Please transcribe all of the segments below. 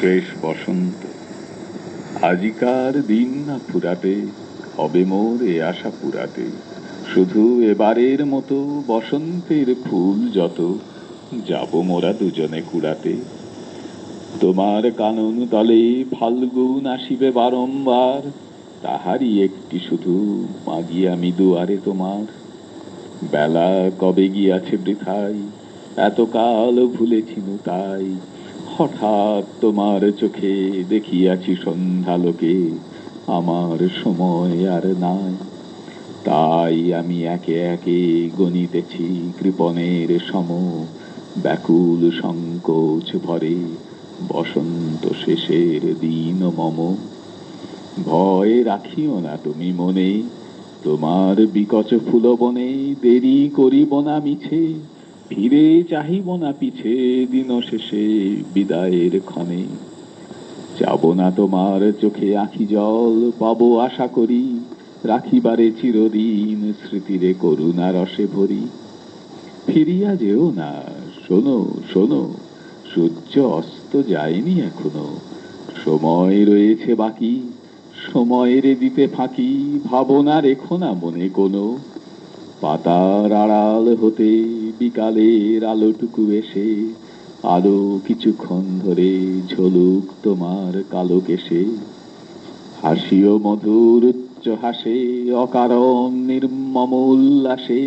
শেষ বসন্ত আজিকার দিন না ফুরাতে, হবে মোর এ আশা পুরাতে। শুধু এবারের মতো বসন্তের ফুল যত যাব মোরা দুজনে কুড়াতে। তোমার কানন তলে ফাল্গুন আসিবে বারংবার, তাহারই একটি শুধু মাগি আমি দুয়ারে তোমার। বেলা কবে গিয়াছে বৃথায়, এতকাল ভুলেছিনু তাই। হঠাৎ তোমার চোখে দেখিয়াছি সন্ধ্যালোকে, আমার সময় আর নাই। তাই আমি একে একে গণিতেছি কৃপণের সম, ব্যাকুল সংকোচ ভরে বসন্ত শেষের দিন মম। ভয় রাখিও না তুমি মনে, তোমার বিকচ ফুলবনে দেরি করিব না মিছে। ফিরে চাহিব না পিছে দিন শেষে বিদায়ের ক্ষণে। যাব না তোমার চোখে আঁখি জল, পাবো আশা করি রাখিবারে চিরদিন স্মৃতিরে করুণা রসে ভরি। ফিরিয়া যেও না, শোনো শোনো, সূর্য অস্ত যায়নি এখনো, সময় রয়েছে বাকি, সময়ের দিতে ফাঁকি। ভাবনা রেখো না মনে কোনো, পাতার আড়াল হতে বিকালের আলোটুকু এসে আরো কিছুক্ষণ ধরে ঝলুক তোমার কালো কেশে। হাসিও মধুর উচ্চ হাসে, অকারণ নির্মম উল্লাসে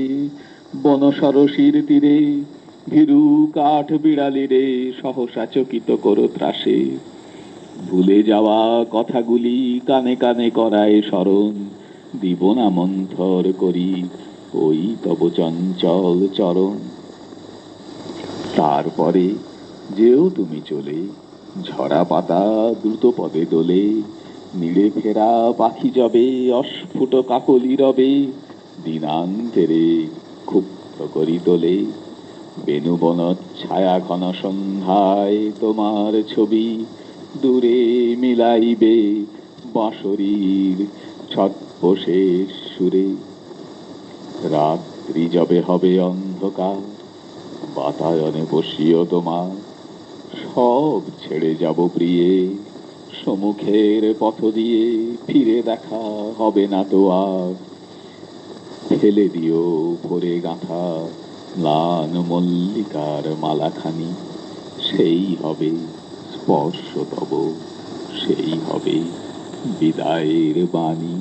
বনসরসীর তীরে ভীরু কাঠ বিড়ালিরে সহসা চকিত করো ত্রাসে। ভুলে যাওয়া কথাগুলি কানে কানে করায় স্মরণ, দিব না মন্থর করি ওই তব চঞ্চল চরণ। তারপরে যেও তুমি চলে, ঝরা পাতা দ্রুত পদে দোলে, নীড়ে ফেরা পাখি যাবে অস্ফুট কাকলি রবে, দিনান্তেরে ক্ষুব্ধ করি তোলে। বেণুবন ছায়া ঘন সন্ধ্যায় তোমার ছবি দূরে মিলাইবে বাঁশরীর ছটফসের সুরে। রাত্রি যবে হবে অন্ধকার, বাতায়নে বসিও তোমার, সব ছেড়ে যাব প্রিয়ে, সম্মুখের পথ দিয়ে ফিরে দেখা হবে না তো আর। ফেলে দিও ভরে গাঁথা ম্লান মল্লিকার মালাখানি, সেই হবে স্পর্শ তব, সেই হবে বিদায়ের বাণী।